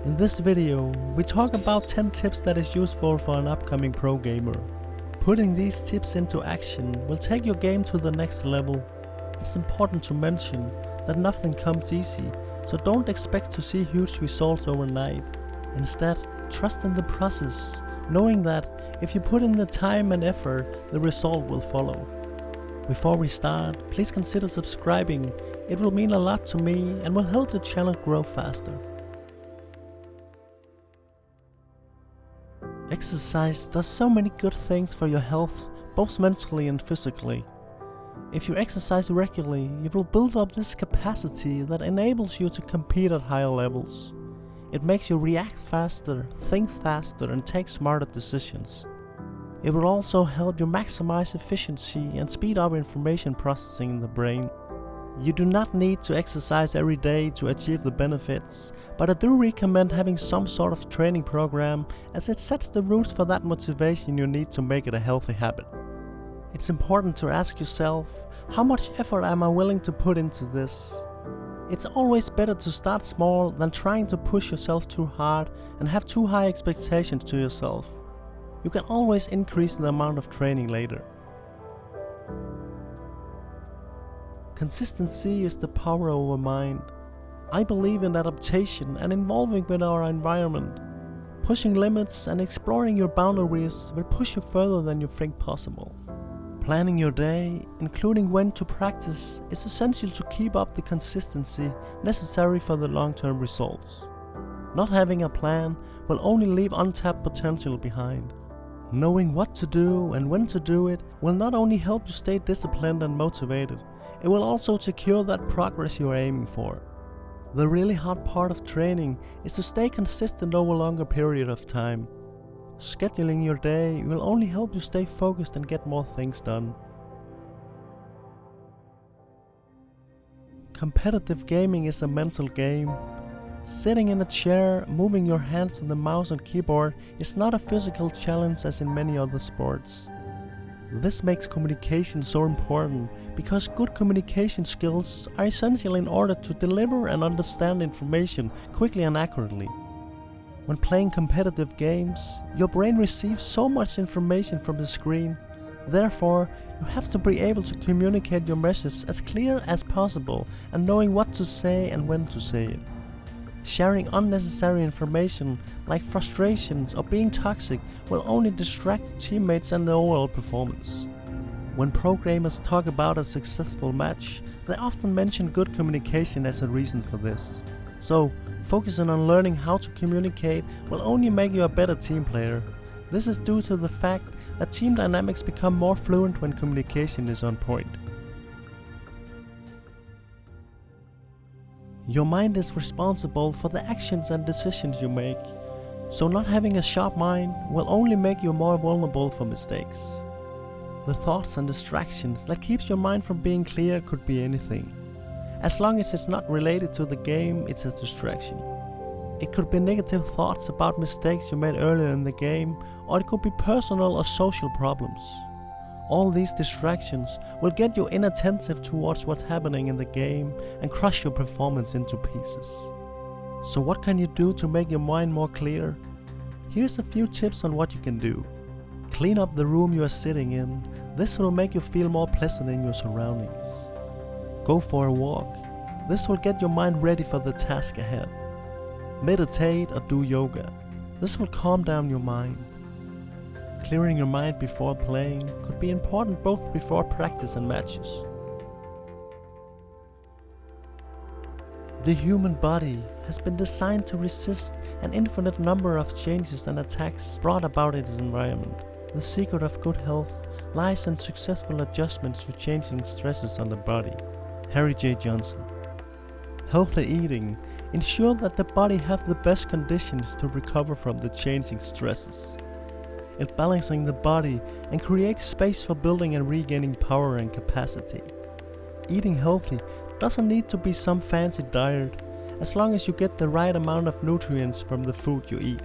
In this video, we talk about 10 tips that is useful for an upcoming pro gamer. Putting these tips into action will take your game to the next level. It's important to mention that nothing comes easy, so don't expect to see huge results overnight. Instead, trust in the process, knowing that if you put in the time and effort, the result will follow. Before we start, please consider subscribing. It will mean a lot to me and will help the channel grow faster. Exercise does so many good things for your health, both mentally and physically. If you exercise regularly, you will build up this capacity that enables you to compete at higher levels. It makes you react faster, think faster, and take smarter decisions. It will also help you maximize efficiency and speed up information processing in the brain. You do not need to exercise every day to achieve the benefits, but I do recommend having some sort of training program, as it sets the roots for that motivation you need to make it a healthy habit. It's important to ask yourself, how much effort am I willing to put into this? It's always better to start small than trying to push yourself too hard and have too high expectations to yourself. You can always increase the amount of training later. Consistency is the power over mind. I believe in adaptation and involving with our environment. Pushing limits and exploring your boundaries will push you further than you think possible. Planning your day, including when to practice, is essential to keep up the consistency necessary for the long-term results. Not having a plan will only leave untapped potential behind. Knowing what to do and when to do it will not only help you stay disciplined and motivated, it will also secure that progress you are aiming for. The really hard part of training is to stay consistent over a longer period of time. Scheduling your day will only help you stay focused and get more things done. Competitive gaming is a mental game. Sitting in a chair, moving your hands on the mouse and keyboard is not a physical challenge as in many other sports. This makes communication so important because good communication skills are essential in order to deliver and understand information quickly and accurately. When playing competitive games, your brain receives so much information from the screen. Therefore, you have to be able to communicate your message as clear as possible and knowing what to say and when to say it. Sharing unnecessary information like frustrations or being toxic will only distract teammates and the overall performance. When pro gamers talk about a successful match, they often mention good communication as a reason for this. So, focusing on learning how to communicate will only make you a better team player. This is due to the fact that team dynamics become more fluent when communication is on point. Your mind is responsible for the actions and decisions you make, so not having a sharp mind will only make you more vulnerable for mistakes. The thoughts and distractions that keeps your mind from being clear could be anything. As long as it's not related to the game, it's a distraction. It could be negative thoughts about mistakes you made earlier in the game, or it could be personal or social problems. All these distractions will get you inattentive towards what's happening in the game and crush your performance into pieces. So what can you do to make your mind more clear? Here's a few tips on what you can do. Clean up the room you are sitting in. This will make you feel more pleasant in your surroundings. Go for a walk. This will get your mind ready for the task ahead. Meditate or do yoga. This will calm down your mind. Clearing your mind before playing could be important both before practice and matches. The human body has been designed to resist an infinite number of changes and attacks brought about in its environment. The secret of good health lies in successful adjustments to changing stresses on the body. Harry J. Johnson. Healthy eating ensures that the body has the best conditions to recover from the changing stresses. It balances the body and creates space for building and regaining power and capacity. Eating healthy doesn't need to be some fancy diet, as long as you get the right amount of nutrients from the food you eat.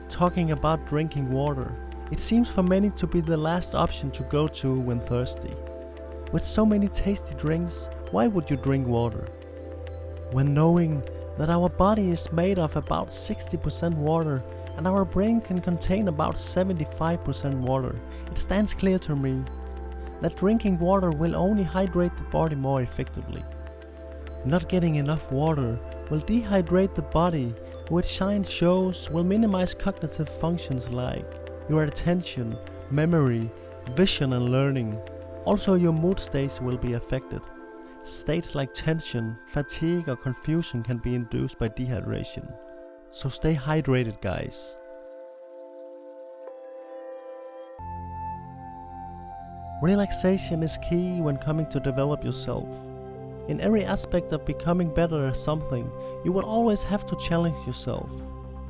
Talking about drinking water, it seems for many to be the last option to go to when thirsty. With so many tasty drinks, why would you drink water? When knowing that our body is made of about 60% water and our brain can contain about 75% water, it stands clear to me that drinking water will only hydrate the body more effectively. Not getting enough water will dehydrate the body, which science shows will minimize cognitive functions like your attention, memory, vision and learning. Also your mood states will be affected. States like tension, fatigue or confusion can be induced by dehydration. So stay hydrated, guys. Relaxation is key when coming to develop yourself. In every aspect of becoming better at something, you will always have to challenge yourself.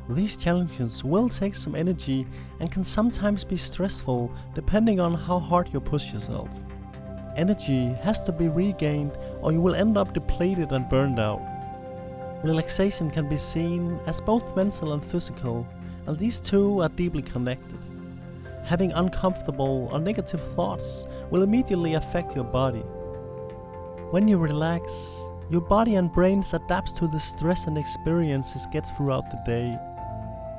These challenges will take some energy and can sometimes be stressful depending on how hard you push yourself. Energy has to be regained or you will end up depleted and burned out. Relaxation can be seen as both mental and physical, and these two are deeply connected. Having uncomfortable or negative thoughts will immediately affect your body. When you relax, your body and brains adapts to the stress and experiences get throughout the day.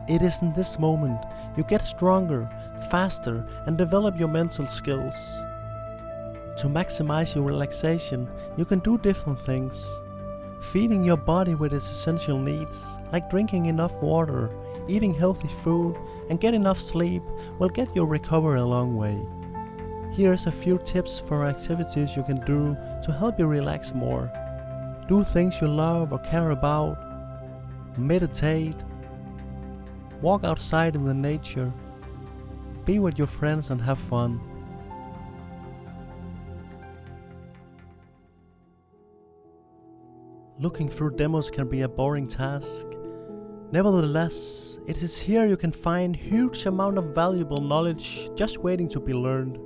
It is in this moment you get stronger, faster and develop your mental skills. To maximize your relaxation, you can do different things. Feeding your body with its essential needs, like drinking enough water, eating healthy food and get enough sleep will get your recovery a long way. Here's a few tips for activities you can do to help you relax more. Do things you love or care about. Meditate. Walk outside in the nature. Be with your friends and have fun. Looking through demos can be a boring task. Nevertheless, it is here you can find huge amount of valuable knowledge just waiting to be learned.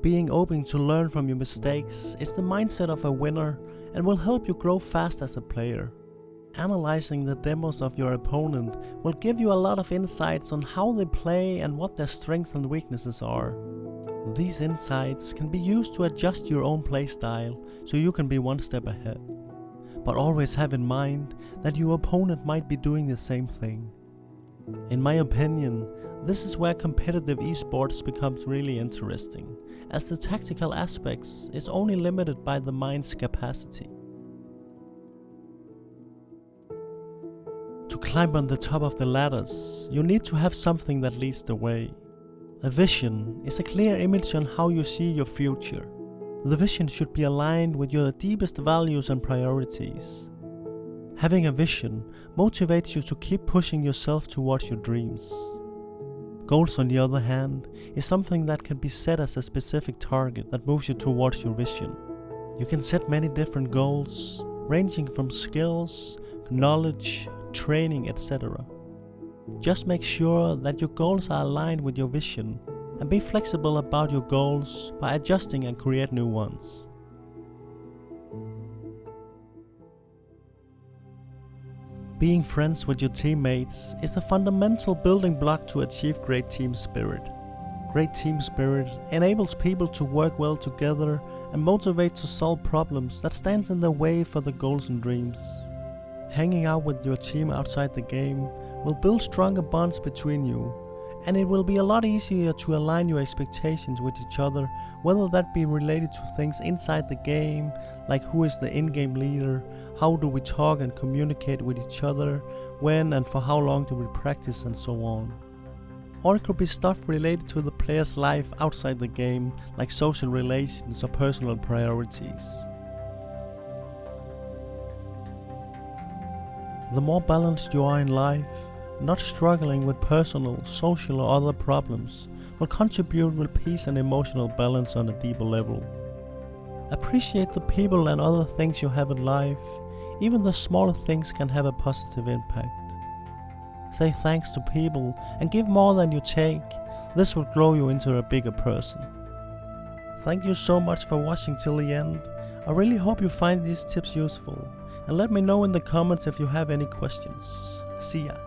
Being open to learn from your mistakes is the mindset of a winner and will help you grow fast as a player. Analyzing the demos of your opponent will give you a lot of insights on how they play and what their strengths and weaknesses are. These insights can be used to adjust your own play style so you can be one step ahead. But always have in mind that your opponent might be doing the same thing. In my opinion, this is where competitive esports becomes really interesting, as the tactical aspects is only limited by the mind's capacity. To climb on the top of the ladders, you need to have something that leads the way. A vision is a clear image on how you see your future. The vision should be aligned with your deepest values and priorities. Having a vision motivates you to keep pushing yourself towards your dreams. Goals, on the other hand, is something that can be set as a specific target that moves you towards your vision. You can set many different goals, ranging from skills, knowledge, training, etc. Just make sure that your goals are aligned with your vision and be flexible about your goals by adjusting and create new ones. Being friends with your teammates is a fundamental building block to achieve great team spirit. Great team spirit enables people to work well together and motivate to solve problems that stands in the way for the goals and dreams. Hanging out with your team outside the game will build stronger bonds between you, and it will be a lot easier to align your expectations with each other, whether that be related to things inside the game, like who is the in-game leader, how do we talk and communicate with each other, when and for how long do we practice, and so on. Or it could be stuff related to the player's life outside the game, like social relations or personal priorities. The more balanced you are in life, not struggling with personal, social or other problems, will contribute with peace and emotional balance on a deeper level. Appreciate the people and other things you have in life. Even the smaller things can have a positive impact. Say thanks to people and give more than you take. This will grow you into a bigger person. Thank you so much for watching till the end. I really hope you find these tips useful, and let me know in the comments if you have any questions. See ya!